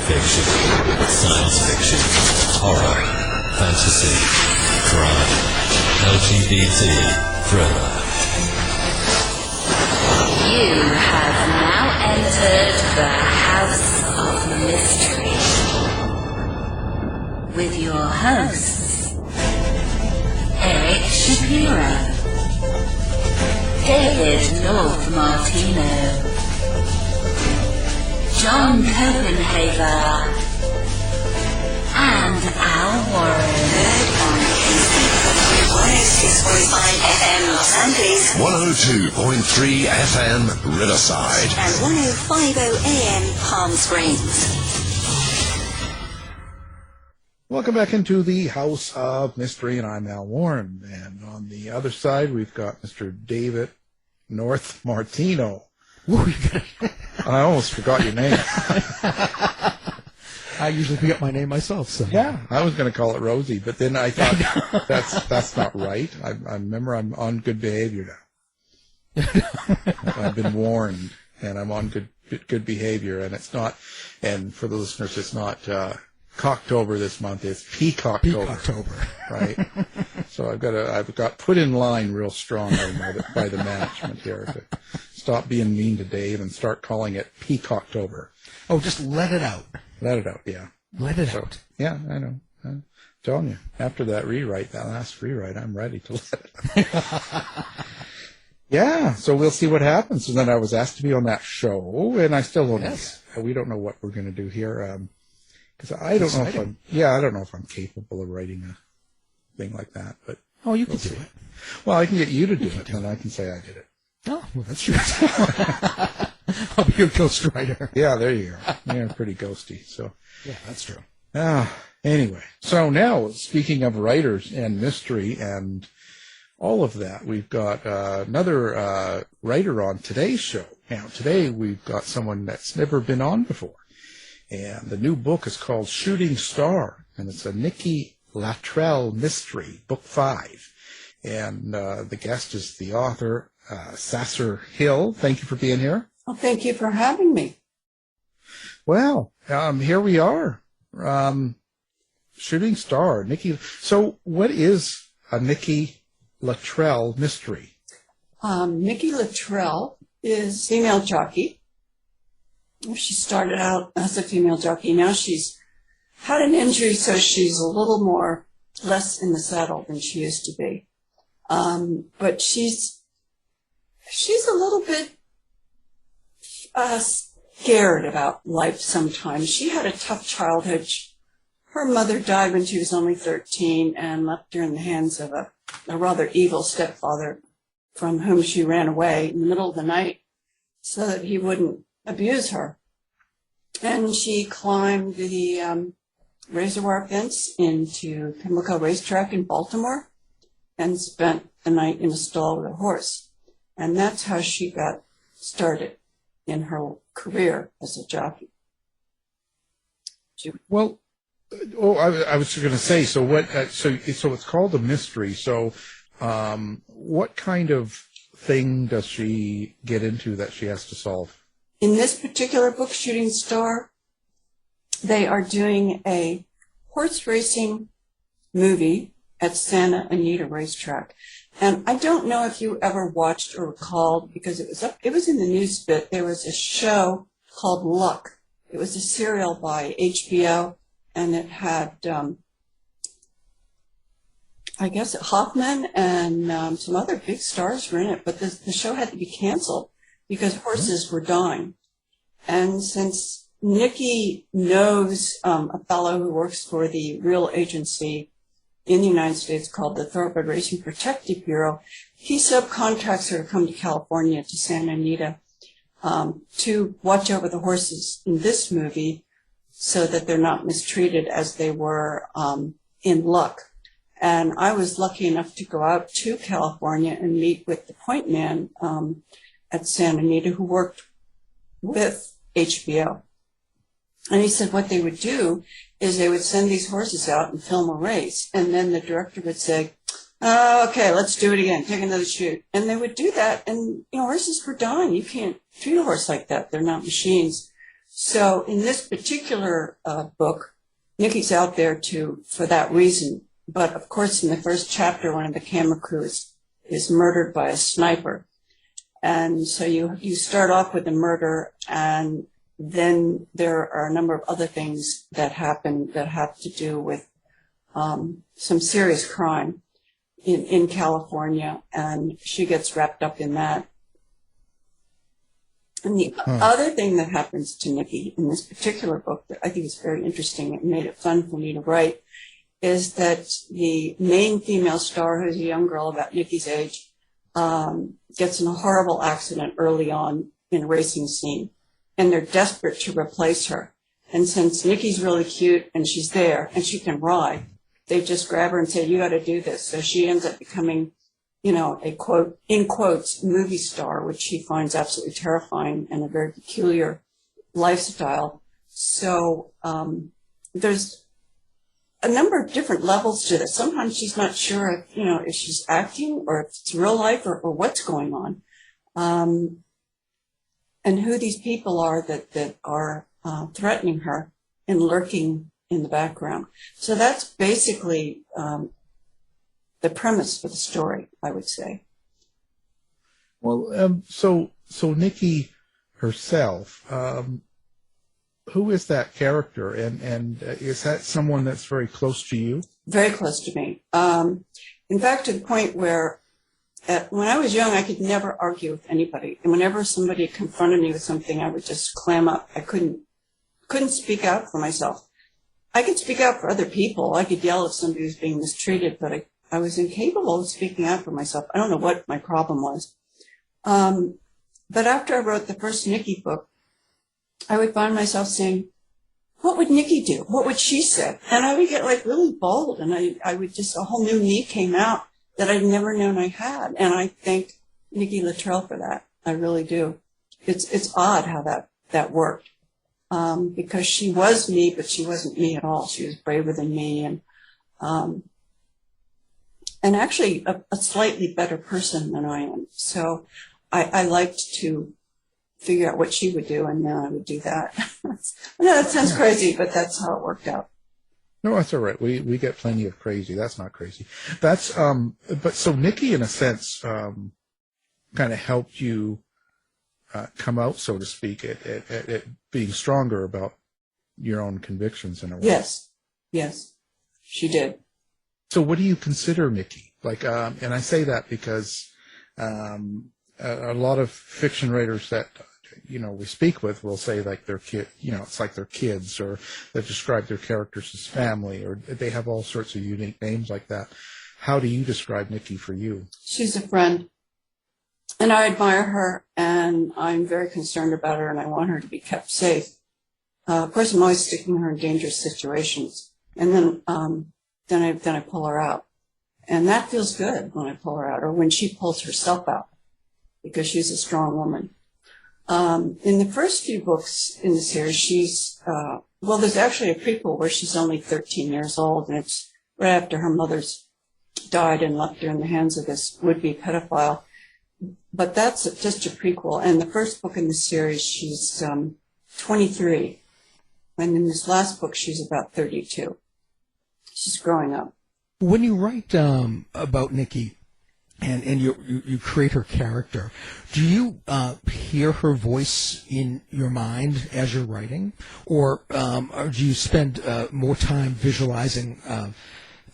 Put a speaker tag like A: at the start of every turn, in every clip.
A: fiction, science fiction, horror, fantasy, crime, LGBT, thriller.
B: You have now entered the House of Mystery with your hosts, Eric Shapiro, David North Martino, John Copenhaver, and Al Warren. Heard on KC 106.5 FM Los Angeles,
C: 102.3 FM Riverside,
B: and 105.0 AM Palm Springs.
D: Welcome back into the House of Mystery, and I'm Al Warren. And on the other side, we've got Mr. David North Martino. I almost forgot your name.
E: I usually forget my name myself. So
D: yeah, I was going to call it Rosie, but then I thought that's not right. I remember I'm on good behavior now. I've been warned, and I'm on good behavior, and it's not. And for the listeners, it's not Cocktober this month. It's Peacocktober, right? So I've got put in line real strong by the management here to stop being mean to Dave and start calling it Peacocktober.
E: Oh, just let it out.
D: Let it out, yeah.
E: Let it out.
D: Yeah, I know. I'm telling you, after that last rewrite, I'm ready to let it out. Yeah, so we'll see what happens. And then I was asked to be on that show, and I still don't know. We don't know what we're going to do here. Because I don't know if I'm capable of writing a thing like that. But
E: you can do it.
D: Well, I can get you to do it, and I can say I did it.
E: Oh, well, that's true. I'll be your ghostwriter.
D: Yeah, there you go. You're pretty ghosty. So
E: yeah, that's true.
D: Anyway, so now speaking of writers and mystery and all of that, we've got another writer on today's show. Now, today we've got someone that's never been on before. And the new book is called Shooting Star, and it's a Nikki Latrelle mystery, book 5. And the guest is the author, Sasscer Hill. Thank you for being here.
F: Well, thank you for having me.
D: Well, here we are. Shooting Star, Nikki. So what is a Nikki Latrelle mystery?
F: Nikki Latrelle is a female jockey. She started out as a female jockey. Now she's had an injury, so she's a little less in the saddle than she used to be. But she's a little bit scared about life sometimes. She had a tough childhood. Her mother died when she was only 13 and left her in the hands of a rather evil stepfather from whom she ran away in the middle of the night so that he wouldn't abuse her. And she climbed the razor wire fence into Santa Anita Racetrack in Baltimore and spent the night in a stall with a horse. And that's how she got started in her career as a jockey.
D: Well, I was going to say, so what? So it's called a mystery. So, what kind of thing does she get into that she has to solve?
F: In this particular book, Shooting Star, they are doing a horse racing movie at Santa Anita Racetrack. And I don't know if you ever watched or recalled, because it was in the news bit, there was a show called Luck. It was a serial by HBO, and it had, I guess, Hoffman and some other big stars were in it, but the show had to be canceled because horses were dying. And since Nikki knows a fellow who works for the real agency in the United States called the Thoroughbred Racing Protective Bureau, he subcontracts her to come to California, to Santa Anita, to watch over the horses in this movie so that they're not mistreated as they were in Luck. And I was lucky enough to go out to California and meet with the point man at Santa Anita who worked with HBO. And he said what they would do is they would send these horses out and film a race. And then the director would say, okay, let's do it again. Take another shoot. And they would do that. And, horses were dying. You can't treat a horse like that. They're not machines. So in this particular book, Nikki's out there for that reason. But of course, in the first chapter, one of the camera crews is murdered by a sniper. And so you start off with the murder, and then there are a number of other things that happen that have to do with some serious crime in California, and she gets wrapped up in that. And the other thing that happens to Nikki in this particular book that I think is very interesting, it made it fun for me to write, is that the main female star, who's a young girl about Nikki's age, gets in a horrible accident early on in a racing scene, and they're desperate to replace her. And since Nikki's really cute and she's there and she can ride, they just grab her and say, you got to do this. So she ends up becoming, a quote, in quotes, movie star, which she finds absolutely terrifying and a very peculiar lifestyle. So there's a number of different levels to this. Sometimes she's not sure if she's acting or if it's real life or what's going on. And who these people are that are threatening her and lurking in the background. So that's basically the premise for the story, I would say.
D: Well, so Nikki herself, who is that character, and is that someone that's very close to you?
F: Very close to me. In fact, to the point where when I was young, I could never argue with anybody. And whenever somebody confronted me with something, I would just clam up. I couldn't speak out for myself. I could speak out for other people. I could yell if somebody was being mistreated, but I was incapable of speaking out for myself. I don't know what my problem was. But after I wrote the first Nikki book, I would find myself saying, what would Nikki do? What would she say? And I would get really bold, and I would just, a whole new me came out that I'd never known I had. And I thank Nikki Latrelle for that. I really do. It's odd how that worked. Because she was me, but she wasn't me at all. She was braver than me, and actually a slightly better person than I am. So I liked to figure out what she would do, and then I would do that. I know that sounds crazy, but that's how it worked out.
D: No, that's all right. We get plenty of crazy. That's not crazy. That's but so Nikki, in a sense, kind of helped you come out, so to speak, at being stronger about your own convictions in a way.
F: Yes, she did.
D: So what do you consider Nikki? And I say that because a lot of fiction writers that we speak with will say they're it's like they're kids, or they describe their characters as family, or they have all sorts of unique names like that. How do you describe Nikki for you? She's
F: a friend. And I admire her, and I'm very concerned about her, and I want her to be kept safe. Of course, I'm always sticking her in dangerous situations, and then I pull her out, and that feels good when I pull her out, or when she pulls herself out, because she's a strong woman. In the first few books in the series, she's there's actually a prequel where she's only 13 years old, and it's right after her mother's died and left her in the hands of this would-be pedophile. But that's just a prequel. And the first book in the series, she's 23. And in this last book, she's about 32. She's growing up.
E: When you write about Nikki and you create her character, do you hear her voice in your mind as you're writing? Or do you spend more time visualizing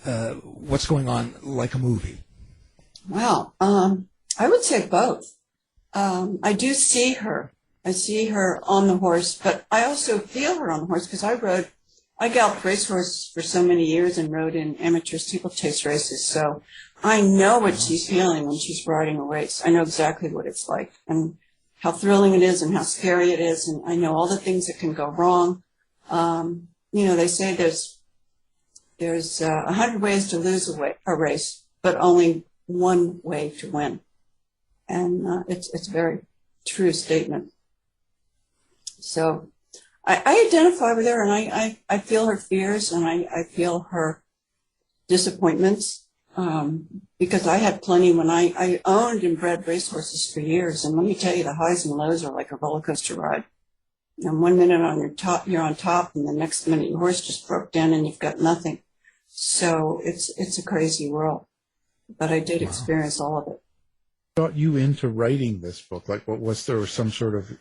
E: what's going on like a movie?
F: Wow. I would say both. I do see her. I see her on the horse, but I also feel her on the horse because I galloped racehorses for so many years and rode in amateur steeplechase races. So I know what she's feeling when she's riding a race. I know exactly what it's like and how thrilling it is and how scary it is. And I know all the things that can go wrong. They say there's 100 ways to lose a race, but only one way to win. And it's a very true statement. So I identify with her, and I feel her fears, and I feel her disappointments, because I had plenty when I owned and bred racehorses for years. And let me tell you, the highs and lows are like a roller coaster ride. And one minute you're on top, and the next minute your horse just broke down and you've got nothing. So it's a crazy world. But I did experience all of it.
D: Got you into writing this book? Like, what was there some sort of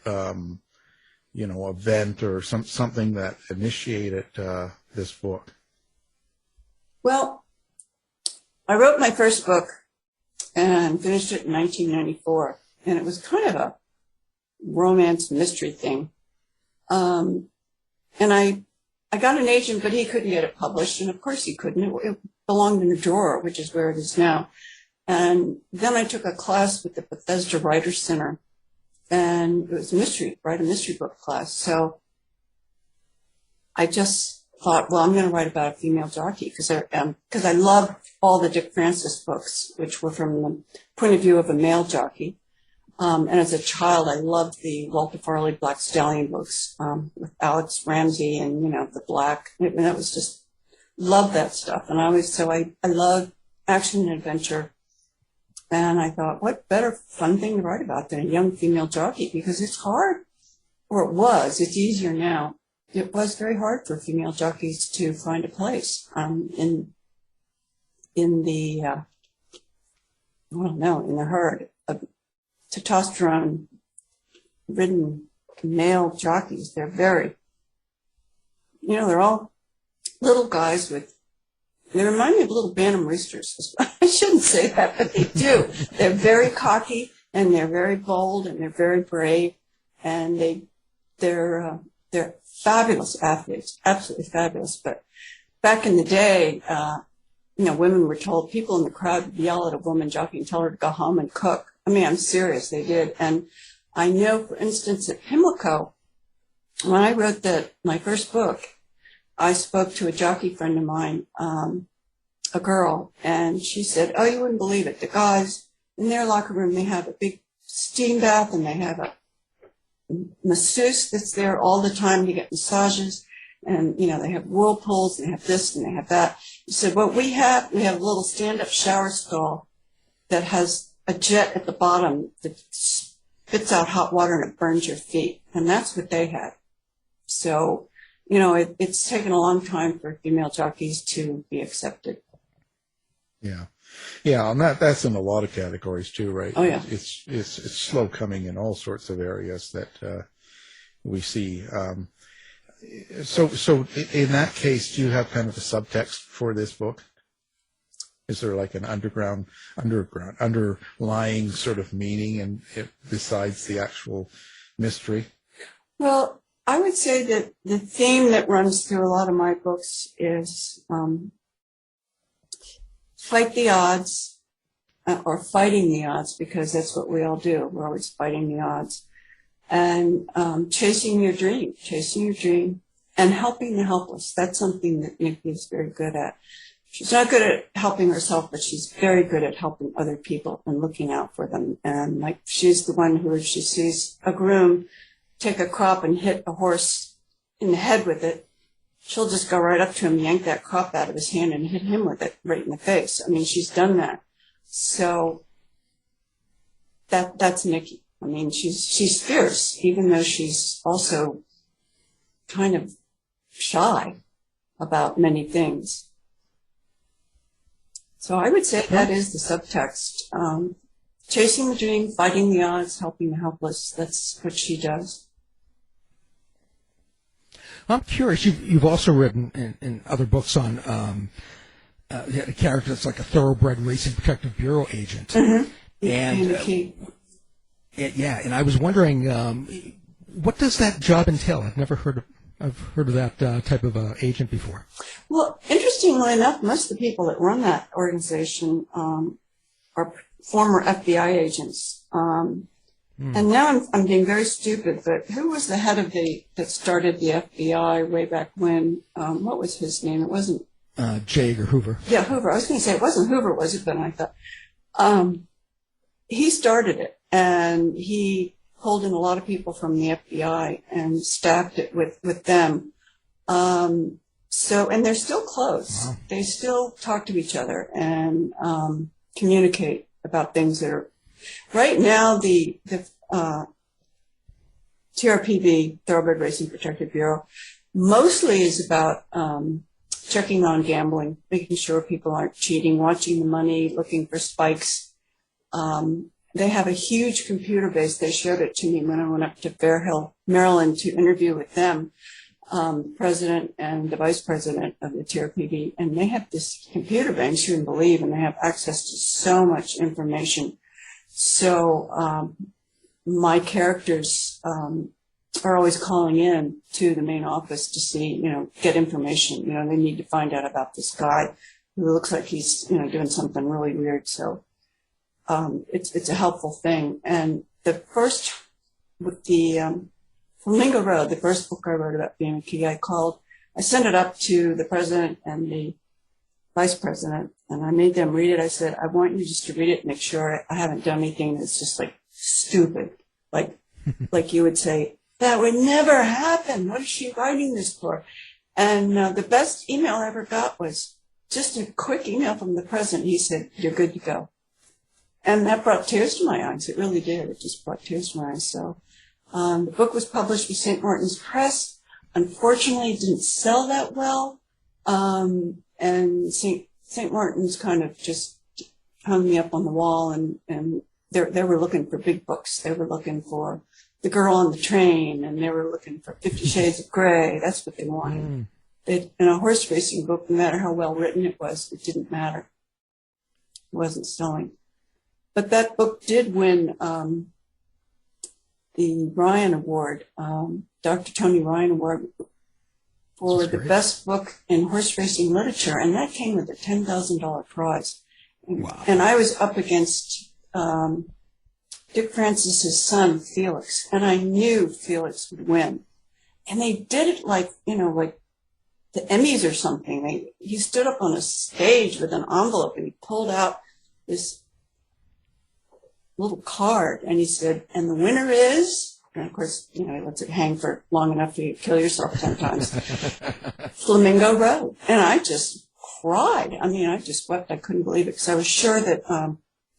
D: event or something that initiated this book?
F: Well, I wrote my first book and finished it in 1994, and it was kind of a romance mystery thing. And I got an agent, but he couldn't get it published, and of course he couldn't. It belonged in a drawer, which is where it is now. And then I took a class with the Bethesda Writers Center, and it was write a mystery book class. So I just thought, well, I'm going to write about a female jockey because I loved all the Dick Francis books, which were from the point of view of a male jockey. And as a child, I loved the Walter Farley Black Stallion books with Alex Ramsey and, the black. And that was just, loved that stuff. And I love action and adventure. And I thought, what better fun thing to write about than a young female jockey? Because it's hard, or it was. It's easier now. It was very hard for female jockeys to find a place in the herd of testosterone-ridden male jockeys. They're very, they're all little guys they remind me of little Bantam roosters. I shouldn't say that, but they do. They're very cocky, and they're very bold, and they're very brave, and they're fabulous athletes, absolutely fabulous. But back in the day, women were told, people in the crowd would yell at a woman jockey and tell her to go home and cook. I mean, I'm serious, they did. And I know, for instance, at Pimlico, when I wrote my first book, I spoke to a jockey friend of mine, a girl, and she said, oh, you wouldn't believe it. The guys in their locker room, they have a big steam bath, and they have a masseuse that's there all the time to get massages, and, they have whirlpools, and they have this, and they have that. She said, what we have a little stand-up shower stall that has a jet at the bottom that spits out hot water and it burns your feet, and that's what they had. So, it's taken a long time for female jockeys to be accepted.
D: Yeah, and that's in a lot of categories too, right?
F: Oh yeah,
D: it's slow coming in all sorts of areas that we see. So in that case, do you have kind of a subtext for this book? Is there like an underlying sort of meaning, and besides the actual mystery?
F: Well, I would say that the theme that runs through a lot of my books is fight the odds, or fighting the odds, because that's what we all do. We're always fighting the odds. And chasing your dream, and helping the helpless. That's something that Nikki is very good at. She's not good at helping herself, but she's very good at helping other people and looking out for them. And like, she's the one who, if she sees a groom take a crop and hit a horse in the head with it, she'll just go right up to him, yank that crop out of his hand, and hit him with it right in the face. I mean, she's done that. So that's Nikki. I mean, she's fierce, even though she's also kind of shy about many things. So I would say that is the subtext. Chasing the dream, fighting the odds, helping the helpless. That's what she does.
E: I'm curious. You've also written in other books on a character that's like a thoroughbred racing protective bureau agent.
F: Mm-hmm.
E: And and I was wondering, what does that job entail? I've heard of that type of agent before.
F: Well, interestingly enough, most of the people that run that organization are former FBI agents. And now I'm being very stupid, but who was the head of that started the FBI way back when? What was his name? It wasn't
E: J. Edgar Hoover.
F: Yeah, Hoover. I was going to say it wasn't Hoover, was it? But I thought he started it, and he pulled in a lot of people from the FBI and staffed it with them. And they're still close. Wow. They still talk to each other and communicate about things that are. Right now, the TRPB, Thoroughbred Racing Protective Bureau, mostly is about checking on gambling, making sure people aren't cheating, watching the money, looking for spikes. They have a huge computer base. They showed it to me when I went up to Fair Hill, Maryland, to interview with them, president and the vice president of the TRPB. And they have this computer base, you wouldn't believe, and they have access to so much information. So my characters are always calling in to the main office to see, get information. They need to find out about this guy who looks like he's, doing something really weird. So it's a helpful thing. And the first, with the Flamingo Road, the first book I wrote about being a key, I sent it up to the president and the vice president, and I made them read it. I said, I want you just to read it and make sure I haven't done anything that's just like stupid. Like you would say, that would never happen. What is she writing this for? And the best email I ever got was just a quick email from the president. He said, you're good to go. And that brought tears to my eyes. It really did. It just brought tears to my eyes. So the book was published with St. Martin's Press. Unfortunately, it didn't sell that well. And St. Martin's kind of just hung me up on the wall, and they were looking for big books. They were looking for The Girl on the Train, and they were looking for 50 Shades of Grey. That's what they wanted. In a horse racing book, no matter how well written it was, it didn't matter. It wasn't selling. But that book did win the Ryan Award, Dr. Tony Ryan Award, for the best book in horse racing literature, and that came with a $10,000 prize.
E: Wow.
F: And I was up against Dick Francis's son, Felix, and I knew Felix would win. And they did it like the Emmys or something. He stood up on a stage with an envelope, and he pulled out this little card, and he said, and the winner is, and of course, he lets it hang for long enough for you to kill yourself 10 times, Flamingo Road. And I just cried. I mean, I just wept. I couldn't believe it, because I was sure that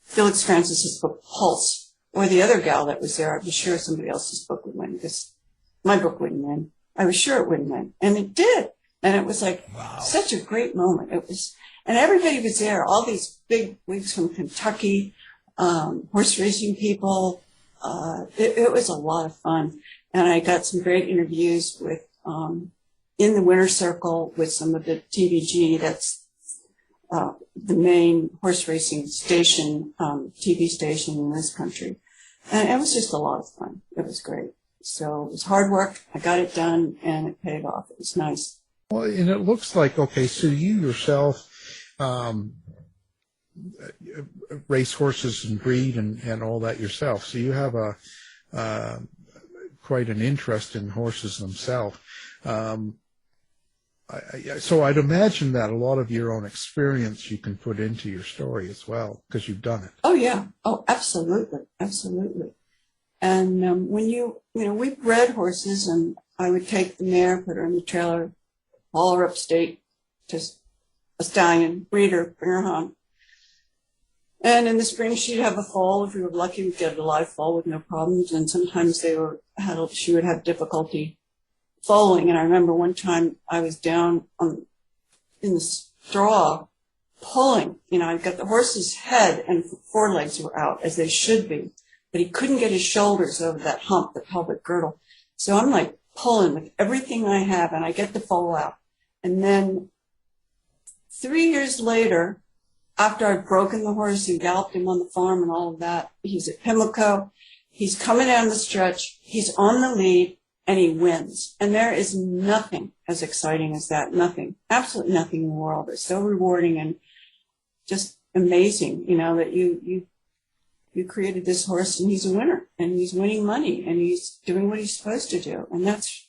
F: Felix Francis's book, Pulse, or the other gal that was there, I was sure somebody else's book would win, because my book wouldn't win. I was sure it wouldn't win. And it did. And it was like such a great moment. It was, and everybody was there, all these big wigs from Kentucky, horse racing people. It was a lot of fun. And I got some great interviews with, in the winner's circle with some of the TVG, that's the main horse racing station, TV station in this country. And it was just a lot of fun. It was great. So it was hard work. I got it done, and it paid off. It was nice.
D: Well, and it looks like, okay, so you yourself race horses and breed and all that yourself. So you have quite an interest in horses themselves. So I'd imagine that a lot of your own experience you can put into your story as well, because you've done it.
F: Oh, yeah. Oh, absolutely. Absolutely. And when we bred horses, and I would take the mare, put her in the trailer, haul her upstate to a stallion, breed her, bring her home. And in the spring, she'd have a foal. If we were lucky, we'd get a live foal with no problems. And sometimes she would have difficulty foaling. And I remember one time I was down in the straw pulling. I've got the horse's head and forelegs were out, as they should be. But he couldn't get his shoulders over that hump, the pelvic girdle. So I'm like pulling with everything I have, and I get the foal out. And then 3 years later, after I'd broken the horse and galloped him on the farm and all of that, he's at Pimlico. He's coming down the stretch. He's on the lead, and he wins. And there is nothing as exciting as that. Nothing. Absolutely nothing in the world. It's so rewarding and just amazing, that you created this horse, and he's a winner, and he's winning money, and he's doing what he's supposed to do. And those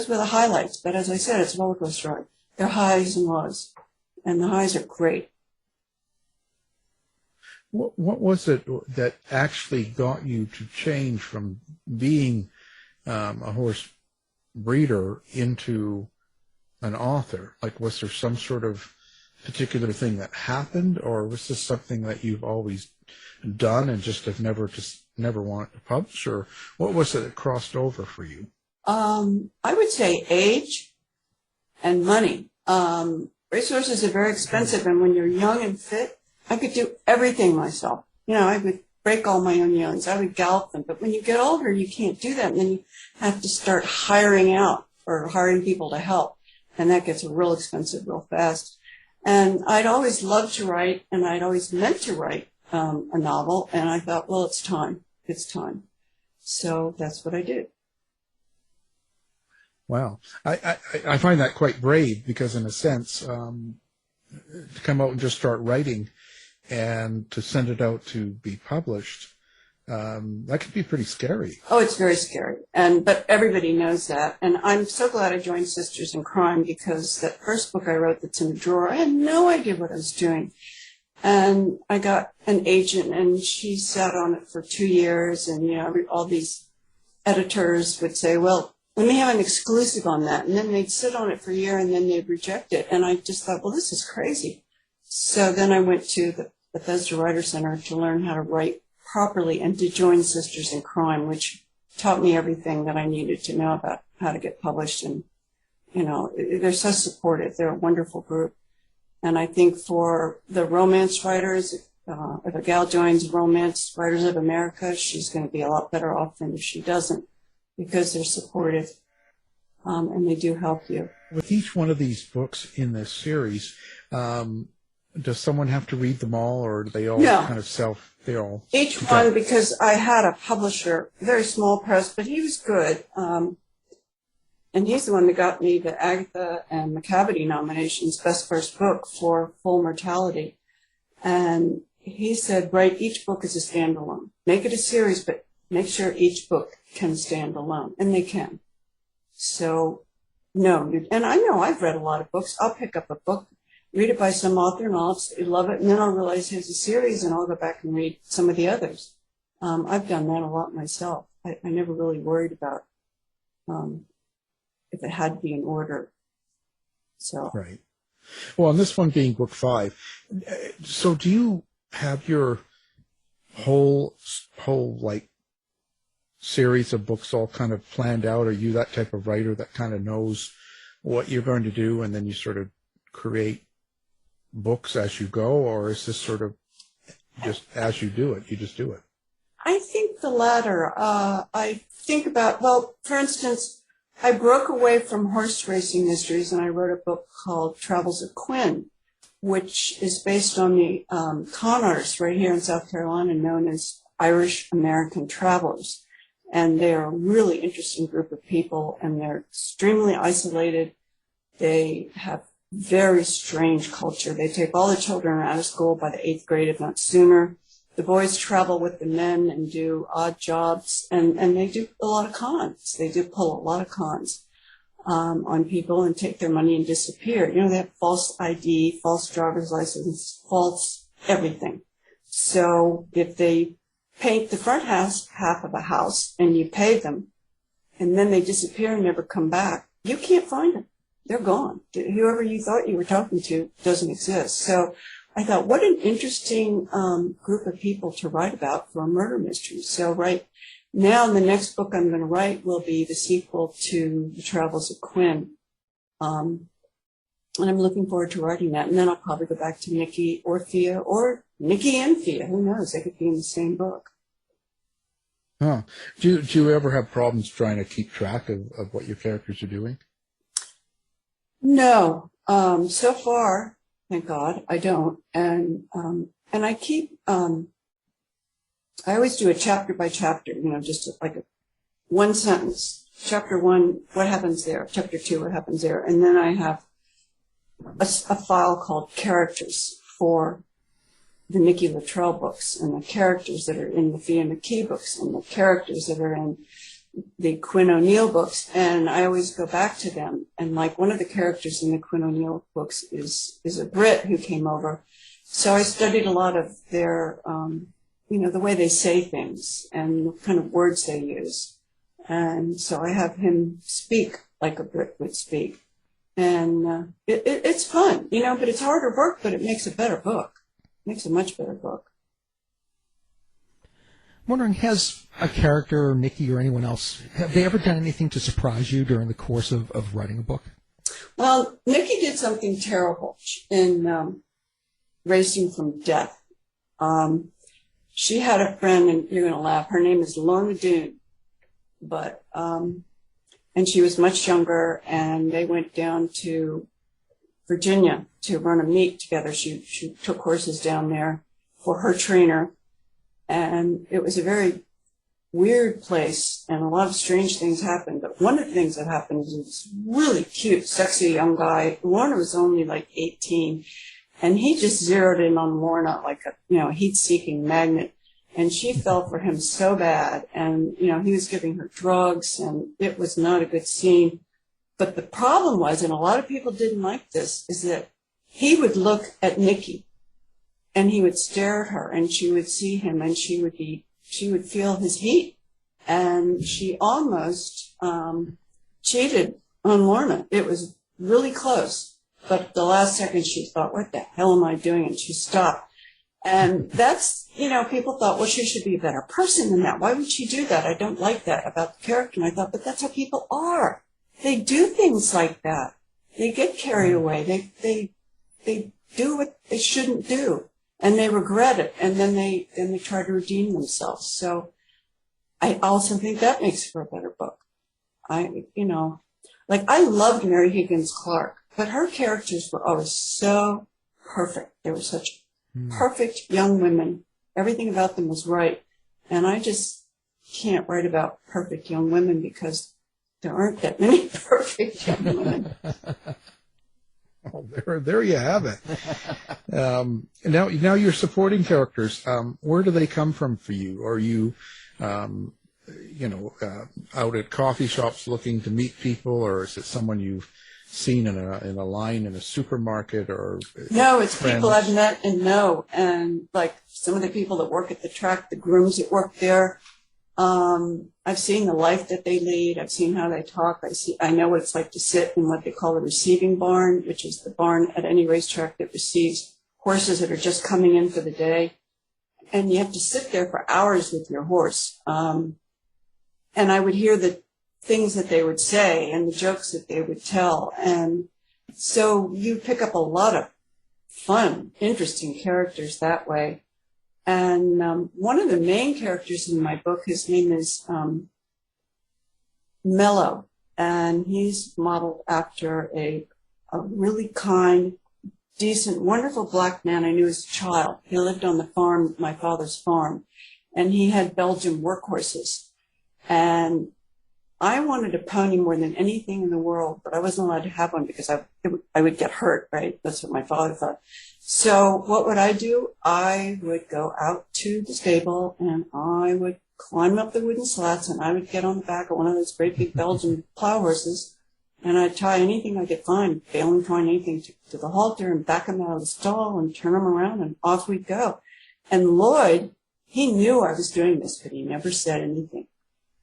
F: were the highlights. But as I said, it's a roller coaster ride. There are highs and lows, and the highs are great.
D: What was it that actually got you to change from being a horse breeder into an author? Like, was there some sort of particular thing that happened, or was this something that you've always done and just have never just never wanted to publish, or what was it that crossed over for you?
F: I would say age and money. Racehorses are very expensive, and when you're young and fit, I could do everything myself. I would break all my own young's. I would gallop them. But when you get older, you can't do that, and then you have to start hiring out or hiring people to help, and that gets real expensive real fast. And I'd always loved to write, and I'd always meant to write a novel, and I thought, well, it's time. It's time. So that's what I did.
D: Wow. I find that quite brave because, in a sense, to come out and just start writing and to send it out to be published, that could be pretty scary.
F: Oh, it's very scary. But everybody knows that. And I'm so glad I joined Sisters in Crime, because that first book I wrote that's in a drawer, I had no idea what I was doing. And I got an agent, and she sat on it for 2 years. And, all these editors would say, well, let me have an exclusive on that. And then they'd sit on it for a year, and then they'd reject it. And I just thought, well, this is crazy. So then I went to the Bethesda Writer Center to learn how to write properly and to join Sisters in Crime, which taught me everything that I needed to know about how to get published. And, they're so supportive. They're a wonderful group. And I think for the romance writers, if a gal joins Romance Writers of America, she's going to be a lot better off than if she doesn't, because they're supportive, and they do help you.
D: With each one of these books in this series, does someone have to read them all, or do they all kind of
F: Each one, because I had a publisher, very small press, but he was good. And he's the one that got me the Agatha and McCavity nominations, Best First Book for Full Mortality. And he said, write each book as a standalone. Make it a series, but make sure each book can stand alone. And they can. So, no. And I know I've read a lot of books. I'll pick up a book, read it by some author, and I'll love it, and then I'll realize here's a series, and I'll go back and read some of the others. I've done that a lot myself. I never really worried about if it had to be in order. So
D: right. Well, and this one being book 5, so do you have your whole like series of books all kind of planned out? Are you that type of writer that kind of knows what you're going to do, and then you sort of create books as you go, or is this sort of just as you do it, you just do it?
F: I think the latter. I think about, well, for instance, I broke away from horse racing mysteries, and I wrote a book called Travels of Quinn, which is based on the con artists right here in South Carolina known as Irish American Travelers. And they're a really interesting group of people, and they're extremely isolated. They have very strange culture. They take all the children out of school by the 8th grade, if not sooner. The boys travel with the men and do odd jobs, and they do a lot of cons. They do pull a lot of cons on people and take their money and disappear. They have false ID, false driver's license, false everything. So if they paint the front half of a house and you pay them, and then they disappear and never come back, you can't find them. They're gone. Whoever you thought you were talking to doesn't exist. So I thought, what an interesting group of people to write about for a murder mystery. So right now, the next book I'm going to write will be the sequel to The Travels of Quinn. And I'm looking forward to writing that. And then I'll probably go back to Nikki or Thea, or Nikki and Thea. Who knows? They could be in the same book.
D: Huh. Do you ever have problems trying to keep track of what your characters are doing?
F: No. So far, thank God, I don't. And I keep, I always do a chapter by chapter, just like one sentence. Chapter 1, what happens there? Chapter 2, what happens there? And then I have a file called Characters for the Nikki Latrelle books, and the characters that are in the Fia McKee books, and the characters that are in the Quinn O'Neill books, and I always go back to them. And like one of the characters in the Quinn O'Neill books is a Brit who came over. So I studied a lot of their, the way they say things and the kind of words they use. And so I have him speak like a Brit would speak. And it's fun, but it's harder work, but it makes a better book. It makes a much better book.
E: wondering, has a character, or Nikki or anyone else, have they ever done anything to surprise you during the course of writing a book?
F: Well, Nikki did something terrible in Racing from Death. She had a friend, and you're going to laugh, her name is Lorna Doone, but, and she was much younger, and they went down to Virginia to run a meet together. She took horses down there for her trainer, and it was a very weird place, and a lot of strange things happened. But one of the things that happened was this really cute, sexy young guy. Lorna was only like 18, and he just zeroed in on Lorna like a heat-seeking magnet. And she fell for him so bad, and he was giving her drugs, and it was not a good scene. But the problem was, and a lot of people didn't like this, is that he would look at Nikki, and he would stare at her, and she would see him, and she would feel his heat, and she almost cheated on Lorna. It was really close, but the last second she thought, "What the hell am I doing?" And she stopped. And that's, people thought, well, she should be a better person than that. Why would she do that? I don't like that about the character. And I thought, but that's how people are. They do things like that. They get carried away. They do what they shouldn't do, and they regret it. And then they try to redeem themselves. So I also think that makes for a better book. I loved Mary Higgins Clark, but her characters were always so perfect. They were such perfect young women. Everything about them was right. And I just can't write about perfect young women because there aren't that many perfect young women.
D: Oh, there you have it. Now you're supporting characters. Where do they come from for you? Are you, out at coffee shops looking to meet people, or is it someone you've seen in a line in a supermarket, or
F: no, it's
D: friends?
F: People I've met and know, and like some of the people that work at the track, the grooms that work there. I've seen the life that they lead. I've seen how they talk. I know what it's like to sit in what they call the receiving barn, which is the barn at any racetrack that receives horses that are just coming in for the day. And you have to sit there for hours with your horse. And I would hear the things that they would say and the jokes that they would tell. And so you pick up a lot of fun, interesting characters that way. And one of the main characters in my book, his name is Mello, and he's modeled after a really kind, decent, wonderful black man I knew as a child. He lived on the farm, my father's farm, and he had Belgian workhorses. And I wanted a pony more than anything in the world, but I wasn't allowed to have one because I would get hurt, right? That's what my father thought. So what would I do? I would go out to the stable, and I would climb up the wooden slats, and I would get on the back of one of those great big Belgian plow horses, and I'd tie anything I could find, failing to find anything, to the halter and back him out of the stall and turn him around, and off we'd go. And Lloyd, he knew I was doing this, but he never said anything.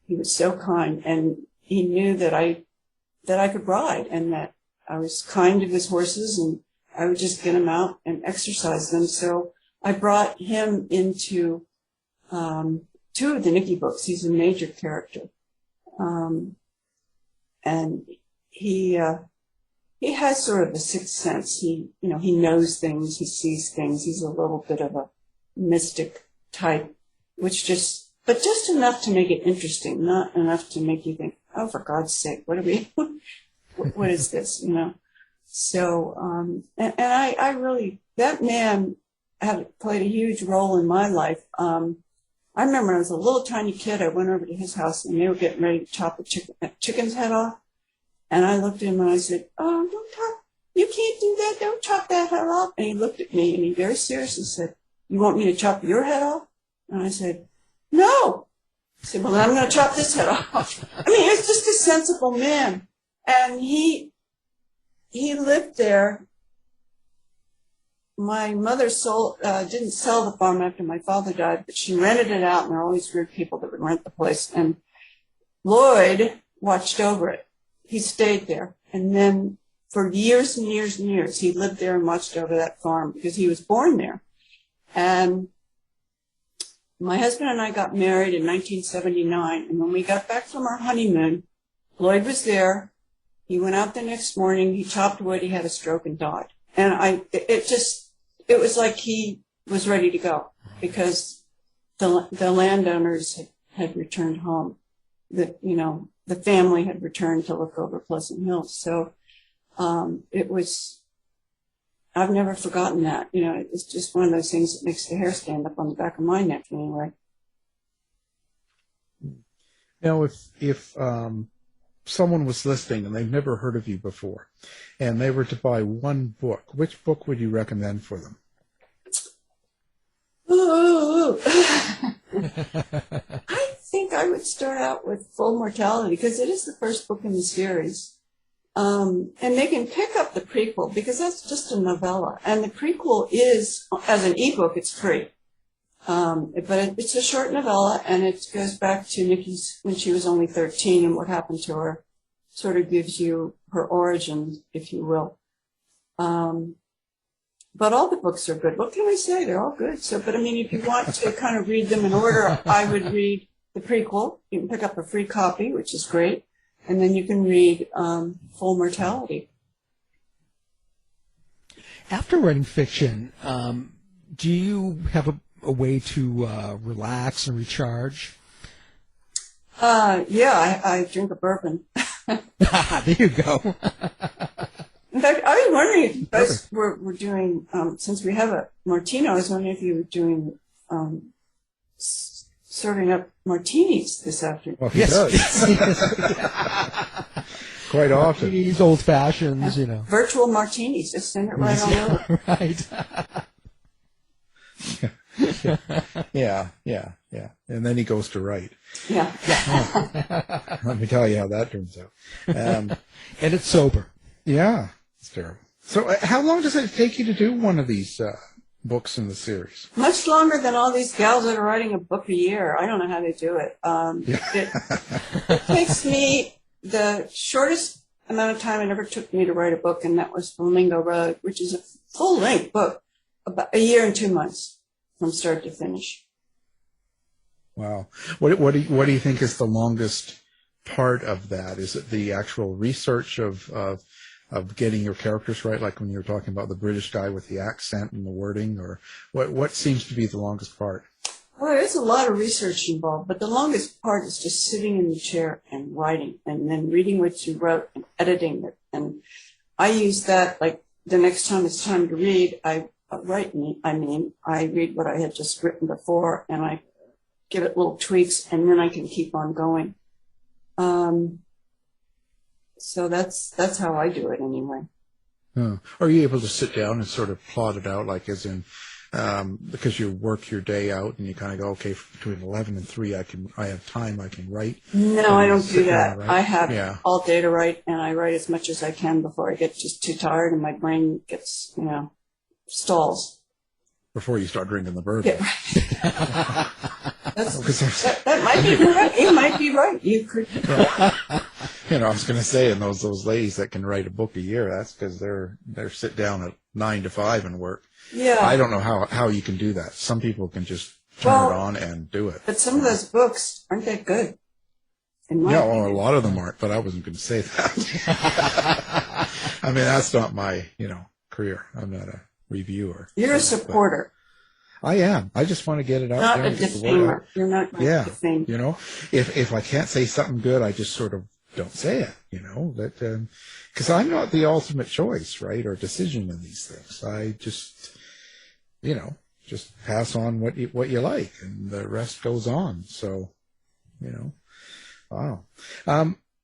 F: He was so kind, and he knew that I could ride, and that I was kind to his horses, and I would just get him out and exercise them. So I brought him into two of the Nikki books. He's a major character, and he has sort of a sixth sense. He knows things, he sees things. He's a little bit of a mystic type, but just enough to make it interesting, not enough to make you think, oh, for God's sake, what is this, So, and I really, that man played a huge role in my life. I remember when I was a little tiny kid, I went over to his house, and they were getting ready to chop a chicken's head off. And I looked at him and I said, "Oh, you can't do that. Don't chop that head off." And he looked at me and he very seriously said, "You want me to chop your head off?" And I said, "No." He said, "Well, then I'm going to chop this head off." I mean, he was just a sensible man. And he lived there. My mother didn't sell the farm after my father died, but she rented it out, and there were always weird people that would rent the place. And Lloyd watched over it. He stayed there. And then for years and years and years, he lived there and watched over that farm because he was born there. And my husband and I got married in 1979, and when we got back from our honeymoon, Lloyd was there. He went out the next morning, he chopped wood, he had a stroke and died. And it was like he was ready to go because the landowners had returned home. The family had returned to look over Pleasant Hills. So I've never forgotten that. It's just one of those things that makes the hair stand up on the back of my neck anyway.
D: Now, if someone was listening and they've never heard of you before, and they were to buy one book, which book would you recommend for them?
F: Ooh. I think I would start out with Full Mortality because it is the first book in the series. And they can pick up the prequel because that's just a novella. And the prequel is, as an ebook, it's free. But it's a short novella, and it goes back to Nikki's when she was only 13 and what happened to her. Sort of gives you her origin, if you will. But all the books are good. What can I say? They're all good. But if you want to kind of read them in order, I would read the prequel. You can pick up a free copy, which is great. And then you can read Full Mortality.
E: After writing fiction, do you have a way to relax and recharge?
F: Yeah, I drink a bourbon.
E: There you go.
F: In fact, I was wondering if you guys were doing, since we have a Martino, I was wondering if you were doing serving up martinis this afternoon.
D: Well, he does. Quite often.
E: These old fashions,
F: Virtual martinis, just send it right on over.
E: Right.
D: Yeah. And then he goes to write.
F: Yeah.
D: Let me tell you how that turns out.
E: And it's sober.
D: Yeah, it's terrible. So how long does it take you to do one of these books in the series?
F: Much longer than all these gals that are writing a book a year. I don't know how they do it. It takes me the shortest amount of time it ever took me to write a book, and that was Flamingo Road, which is a full-length book, about a year and 2 months from start to finish.
D: Wow. What do you think is the longest part of that? Is it the actual research of getting your characters right, like when you were talking about the British guy with the accent and the wording, or what seems to be the longest part?
F: Well, there is a lot of research involved, but the longest part is just sitting in the chair and writing, and then reading what you wrote and editing it. And I use that, like, the next time it's time to read, I read what I had just written before, and I give it little tweaks, and then I can keep on going. So that's how I do it anyway.
D: Are you able to sit down and sort of plot it out, like as in, because you work your day out and you kind of go, okay, between 11 and 3, I have time, I can write?
F: No, I don't do that. I have all day to write, and I write as much as I can before I get just too tired and my brain gets, stalls.
D: Before you start drinking the bourbon.
F: Yeah, right. that might be right. You might be right. You could.
D: I was going to say, and those ladies that can write a book a year, that's because they're sit down at 9 to 5 and work.
F: Yeah.
D: I don't know how you can do that. Some people can just turn it on and do it.
F: But some of those books aren't that good.
D: A lot of them aren't, but I wasn't going to say that. I mean, that's not my, career. I'm not a reviewer.
F: You're a supporter.
D: I am. I just want to get it out
F: not
D: there.
F: Not a defamer. You're not going to defame.
D: If I can't say something good, I just sort of don't say it, that, because I'm not the ultimate choice, right, or decision in these things. I just, just pass on what you like, and the rest goes on. So, wow.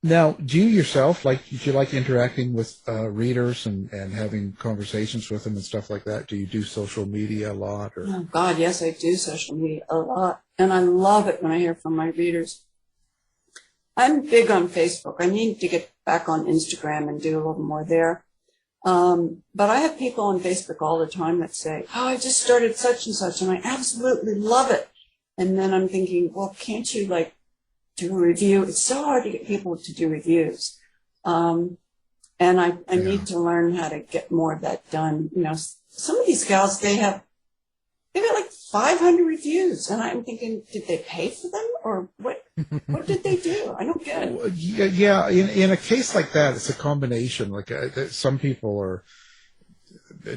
D: Now, do you yourself do you like interacting with readers and having conversations with them and stuff like that? Do you do social media a lot? Or?
F: Oh, God, yes, I do social media a lot. And I love it when I hear from my readers. I'm big on Facebook. I need to get back on Instagram and do a little more there. But I have people on Facebook all the time that say, oh, I just started such and such, and I absolutely love it. And then I'm thinking, well, can't you, do a review? It's so hard to get people to do reviews. And I need to learn how to get more of that done. Some of these gals, they have They got like 500 reviews, and I'm thinking, did they pay for them, or what? What did they do? I don't get it.
D: Yeah. In a case like that, it's a combination. Like some people are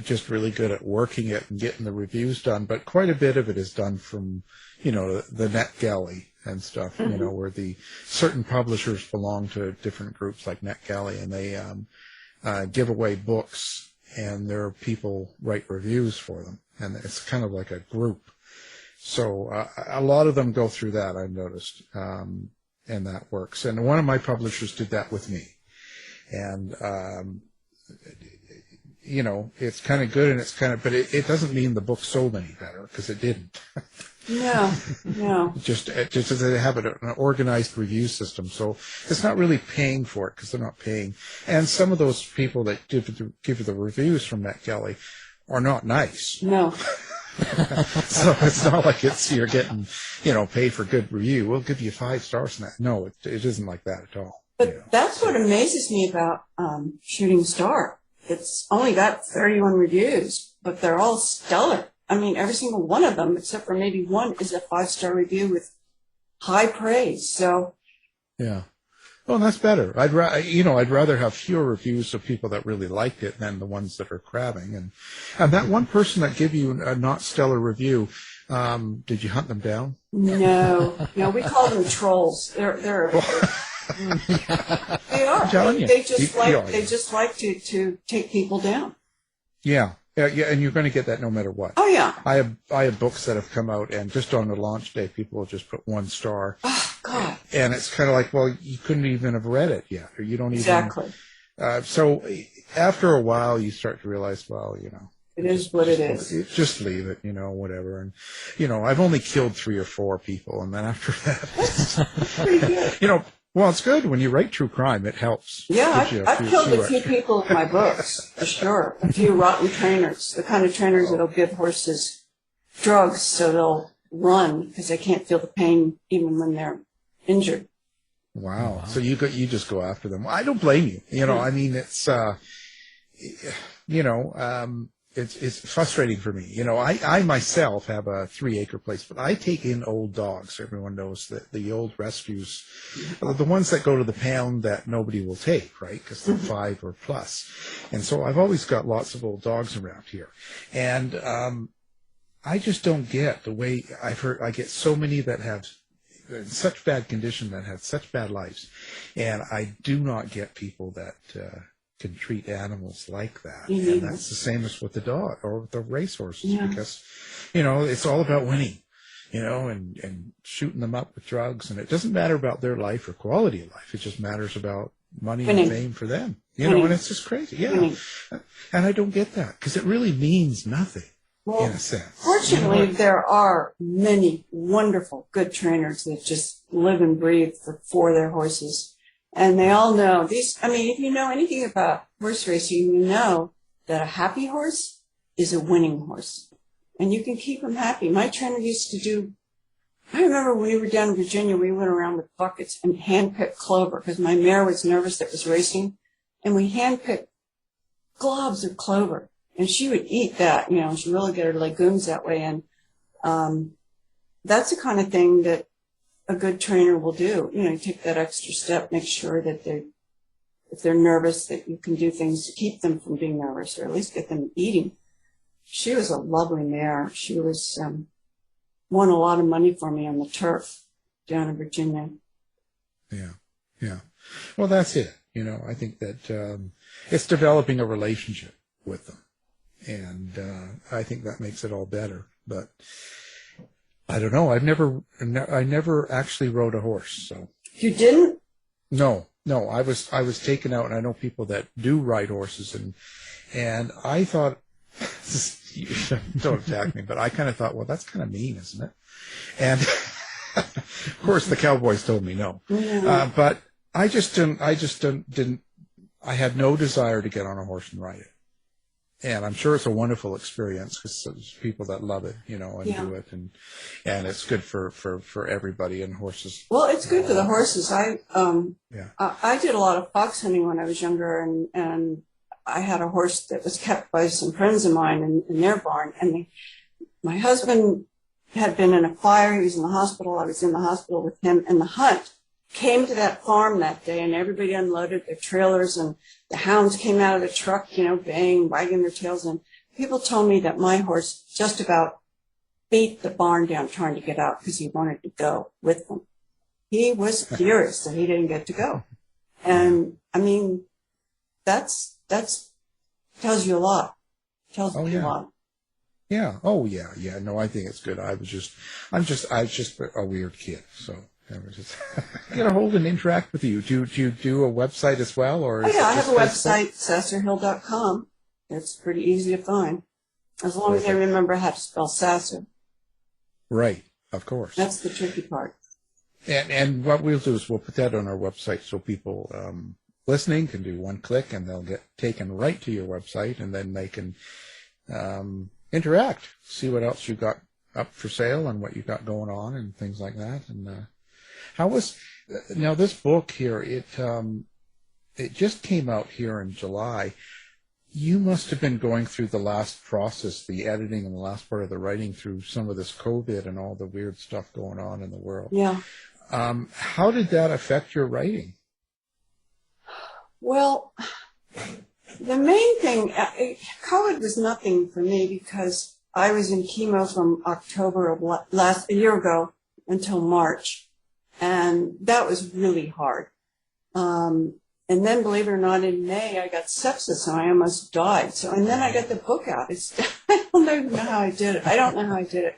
D: just really good at working it and getting the reviews done, but quite a bit of it is done from, the NetGalley and stuff, where the certain publishers belong to different groups like NetGalley, and they give away books, and their people write reviews for them, and it's kind of like a group. So a lot of them go through that, I've noticed, and that works. And one of my publishers did that with me, and it's kind of good, and it's kind of, but it doesn't mean the book sold any better, because it didn't. No. Just as they have an organized review system, so it's not really paying for it, because they're not paying. And some of those people that give the reviews from NetGalley are not nice.
F: No.
D: So it's not like you're getting, pay for good review. We'll give you 5 stars on that. No, it isn't like that at all.
F: But that's what amazes me about Shooting Star. It's only got 31 reviews, but they're all stellar. I mean, every single one of them, except for maybe one, is a 5-star review with high praise. So,
D: yeah. Well, that's better. I'd rather have fewer reviews of people that really liked it than the ones that are crabbing. And that one person that gave you a not stellar review, did you hunt them down?
F: No, we call them trolls. They're they are. They just like to take people down.
D: Yeah, and you're going to get that no matter what.
F: Oh yeah.
D: I have books that have come out, and just on the launch day, people will just put 1 star.
F: Oh God.
D: And it's kind of like, well, you couldn't even have read it yet, or you don't even.
F: Exactly.
D: So after a while, you start to realize, well,
F: it is what it is.
D: Just leave it, whatever. And I've only killed 3 or 4 people, and then after that,
F: That's pretty good.
D: Well, it's good when you write true crime. It helps.
F: Yeah, I've killed a few people with my books, for sure. A few rotten trainers, the kind of trainers that'll give horses drugs so they'll run because they can't feel the pain even when they're injured.
D: Wow. So you just go after them. I don't blame you. I mean, it's it's frustrating for me. I myself have a 3-acre place, but I take in old dogs. Everyone knows that the old rescues, the ones that go to the pound that nobody will take, right? Because they're 5 or plus. And so I've always got lots of old dogs around here. And I just don't get the way I've heard. I get so many that have in such bad condition, that have such bad lives. And I do not get people that can treat animals like that.
F: Mm-hmm.
D: And that's the same as with the dog or with the racehorses, because, it's all about winning, and shooting them up with drugs. And it doesn't matter about their life or quality of life. It just matters about money and fame for them, and it's just crazy. Yeah. And I don't get that, because it really means nothing.
F: Well,
D: in a sense.
F: Fortunately, there are many wonderful, good trainers that just live and breathe for their horses. And they all know these. I mean, if you know anything about horse racing, you know that a happy horse is a winning horse. And you can keep them happy. My trainer used to do, I remember when we were down in Virginia, we went around with buckets and handpicked clover because my mare was nervous that was racing. And we handpicked globs of clover. And she would eat that, she'd really get her legumes that way. And that's the kind of thing that a good trainer will do. You take that extra step, make sure that if they're nervous, that you can do things to keep them from being nervous, or at least get them eating. She was a lovely mare. She was won a lot of money for me on the turf down in Virginia.
D: Yeah. Well, that's it. I think that it's developing a relationship with them. And I think that makes it all better. But I don't know. I never actually rode a horse. So
F: you didn't?
D: No. I was taken out, and I know people that do ride horses, and I thought, don't attack me, but I kind of thought, well, that's kind of mean, isn't it? And of course, the cowboys told me no. But I just didn't. I had no desire to get on a horse and ride it. And I'm sure it's a wonderful experience, because there's people that love it, and do it, and it's good for everybody, and horses.
F: Well, it's good for the horses. I did a lot of fox hunting when I was younger, and I had a horse that was kept by some friends of mine in their barn, and my husband had been in a fire. He was in the hospital. I was in the hospital with him. And the hunt came to that farm that day, and everybody unloaded their trailers, and the hounds came out of the truck, you know, baying, wagging their tails. And people told me that my horse just about beat the barn down trying to get out because he wanted to go with them. He was furious that he didn't get to go. And, I mean, that's tells you a lot. Tells me a lot.
D: Yeah. Oh, yeah. Yeah. No, I think it's good. I was just a weird kid. So I was just get a hold and interact with you. Do you do a website as well, or?
F: Oh, yeah, I have a website, sasserhill.com. It's pretty easy to find, as long as I remember how to spell Sasscer.
D: Right. Of course.
F: That's the tricky part.
D: And what we'll do is we'll put that on our website so people listening can do one click and they'll get taken right to your website, and then they can interact, see what else you got up for sale and what you got going on and things like that. And how was now this book here? It just came out here in July. You must have been going through the last process, the editing and the last part of the writing through some of this COVID and all the weird stuff going on in the world.
F: Yeah.
D: How did that affect your writing?
F: Well, the main thing, COVID was nothing for me because I was in chemo from October of a year ago until March, and that was really hard. And then, believe it or not, in May I got sepsis and I almost died. So, and then I got the book out. I don't even know how I did it.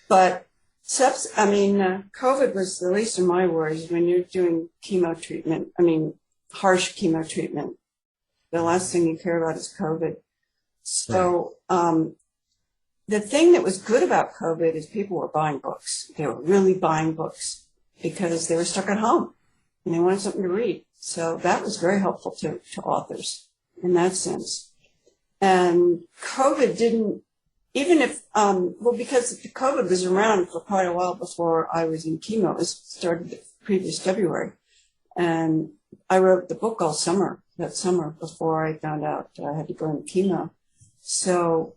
F: But COVID was the least of my worries when you're doing chemo treatment. I mean, harsh chemo treatment. The last thing you care about is COVID. So, the thing that was good about COVID is people were buying books. They were really buying books because they were stuck at home and they wanted something to read. So that was very helpful to authors in that sense. And COVID didn't, even if, because the COVID was around for quite a while before I was in chemo. It started the previous February. And I wrote the book all summer, that summer, before I found out I had to go into chemo. So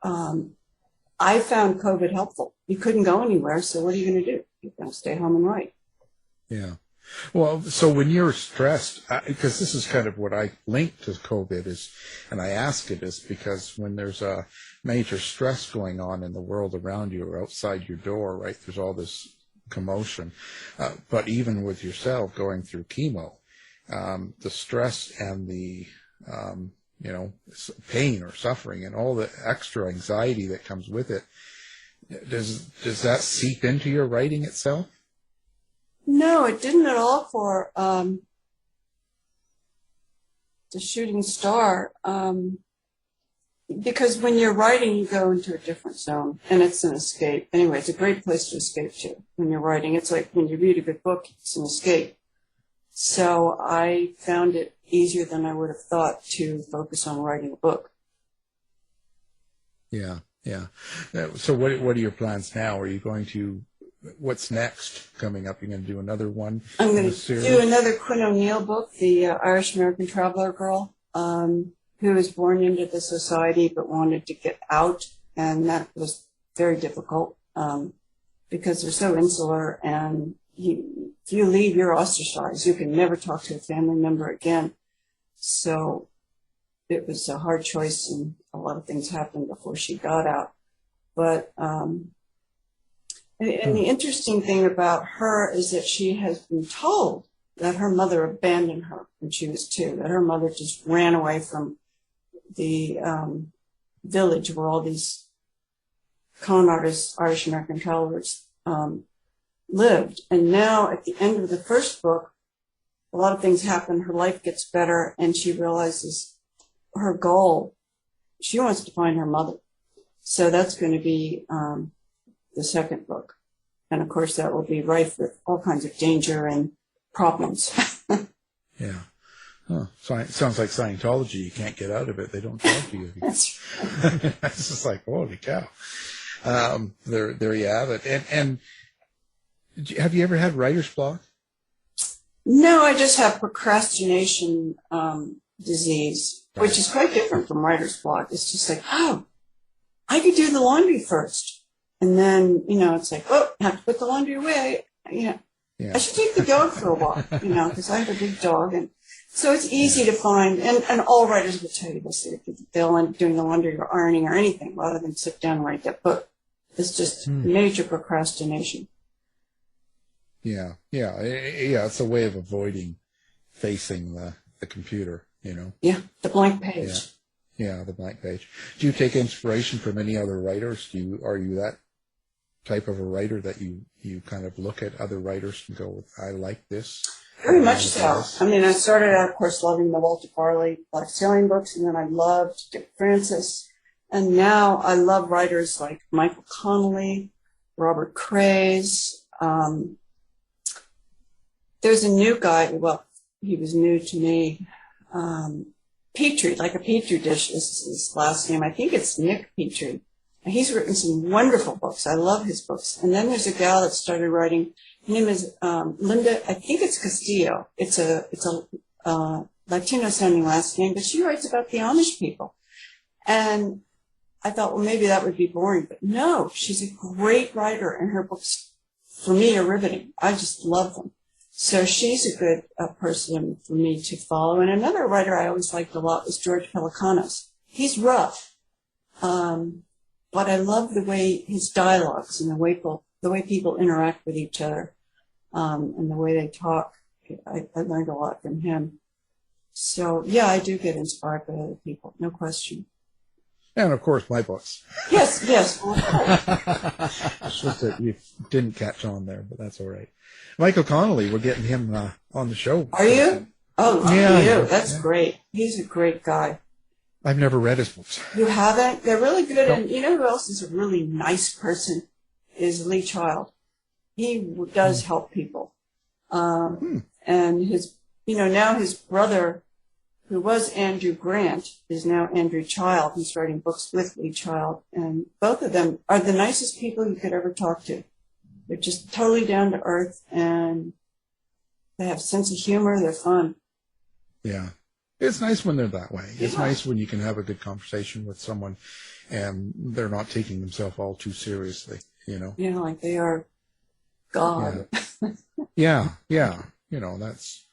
F: I found COVID helpful. You couldn't go anywhere, so what are you going to do? You're going to stay home and write.
D: Yeah. Well, so when you're stressed, because this is kind of what I link to COVID is, and I ask it is because when there's a major stress going on in the world around you or outside your door, right, there's all this commotion. But even with yourself going through chemo, the stress and the, pain or suffering and all the extra anxiety that comes with it, does that seep into your writing itself?
F: No, it didn't at all for The Shooting Star, because when you're writing, you go into a different zone, and it's an escape. Anyway, it's a great place to escape to when you're writing. It's like when you read a good book, it's an escape. So I found it easier than I would have thought to focus on writing a book.
D: Yeah, yeah. So what are your plans now? Are you going to... What's next coming up? You're going to do another one?
F: I'm going to do another Quinn O'Neill book, the Irish-American traveler girl, who was born into the society but wanted to get out, and that was very difficult because they're so insular, and if you leave, you're ostracized. You can never talk to a family member again. So it was a hard choice, and a lot of things happened before she got out. But and the interesting thing about her is that she has been told that her mother abandoned her when she was 2, that her mother just ran away from the village where all these con artists, Irish-American travelers, lived. And now at the end of the first book, a lot of things happen. Her life gets better, and she realizes her goal. She wants to find her mother. So that's going to be the second book. And of course that will be rife with all kinds of danger and problems.
D: Yeah. Oh, sounds like Scientology. You can't get out of it. They don't talk to you.
F: That's
D: right. It's just like, holy cow. There you have it. And have you ever had writer's block?
F: No, I just have procrastination disease, which is quite different from writer's block. It's just like, oh, I could do the laundry first. And then, it's like, oh, I have to put the laundry away.
D: Yeah.
F: I should take the dog for a walk, because I have a big dog. And so it's easy to find, and all writers will tell you this, they'll end up doing the laundry or ironing or anything rather than sit down and write that book. It's just major procrastination.
D: Yeah. It's a way of avoiding facing the computer,
F: Yeah, the blank page.
D: Yeah, the blank page. Do you take inspiration from any other writers? Are you that type of a writer that you kind of look at other writers and go, I like this?
F: Very much so. I mean, I started out, of course, loving the Walter Farley Black Sailing books, and then I loved Dick Francis. And now I love writers like Michael Connelly, Robert Craze. There's a new guy, well, he was new to me, Petrie, like a Petri dish is his last name. I think it's Nick Petrie. And he's written some wonderful books. I love his books. And then there's a gal that started writing. Her name is Linda, I think it's Castillo. It's a Latino-sounding last name, but she writes about the Amish people. And I thought, well, maybe that would be boring. But no, she's a great writer, and her books, for me, are riveting. I just love them. So she's a good person for me to follow. And another writer I always liked a lot was George Pelecanos. He's rough, but I love the way his dialogues and the way people interact with each other, and the way they talk. I learned a lot from him. So yeah, I do get inspired by other people, no question.
D: And of course, my books.
F: Yes.
D: It's just that you didn't catch on there, but that's all right. Michael Connelly, we're getting him on the show.
F: Are you? Oh,
D: yeah,
F: you. That's great. He's a great guy.
D: I've never read his books.
F: You haven't? They're really good. And you know who else is a really nice person? Is Lee Child. He does help people. And his, now his brother, who was Andrew Grant, is now Andrew Child. He's writing books with Lee Child. And both of them are the nicest people you could ever talk to. They're just totally down to earth, and they have a sense of humor. They're fun.
D: Yeah. It's nice when they're that way. It's nice when you can have a good conversation with someone and they're not taking themselves all too seriously,
F: Yeah, like they are God.
D: Yeah. That's...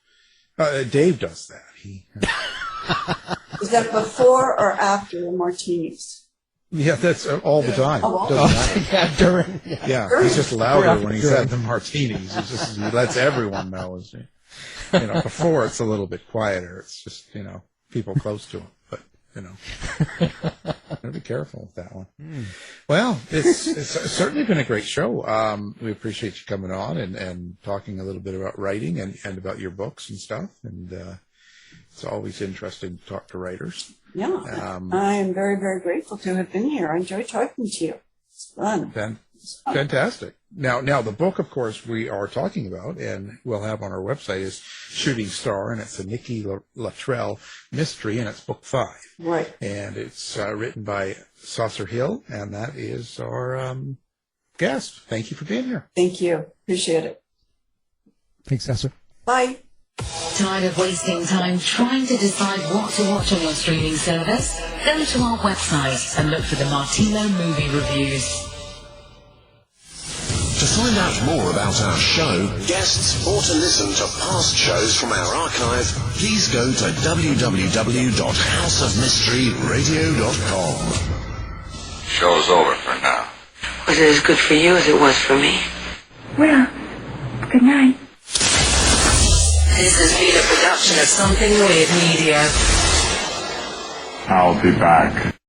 D: Dave does that.
F: Is that before or after the martinis?
D: Yeah, that's all the time. Doesn't matter.
E: Yeah, during.
D: Yeah, he's just louder when he's had the martinis. He lets everyone know. Before it's a little bit quieter. It's just, people close to him. But, gotta be careful with that one. Well, it's certainly been a great show. We appreciate you coming on and talking a little bit about writing and about your books and stuff. And it's always interesting to talk to writers.
F: Yeah, I am very, very grateful to have been here. I enjoy talking to you. It's fun.
D: Fantastic. Now, the book, of course, we are talking about and we'll have on our website is Shooting Star, and it's a Nikki Latrelle mystery, and it's book 5.
F: Right.
D: And it's written by Sasscer Hill, and that is our guest. Thank you for being here.
F: Thank you. Appreciate it.
E: Thanks, Sasscer.
F: Bye.
B: Tired of wasting time trying to decide what to watch on your streaming service? Go to our website and look for the Martino movie reviews.
C: To find out more about our show, guests, or to listen to past shows from our archive, please go to www.houseofmysteryradio.com.
G: Show's over for now.
H: Was it as good for you as it was for me?
I: Well, good night.
B: This has been a production of Something Weird Media.
G: I'll be back.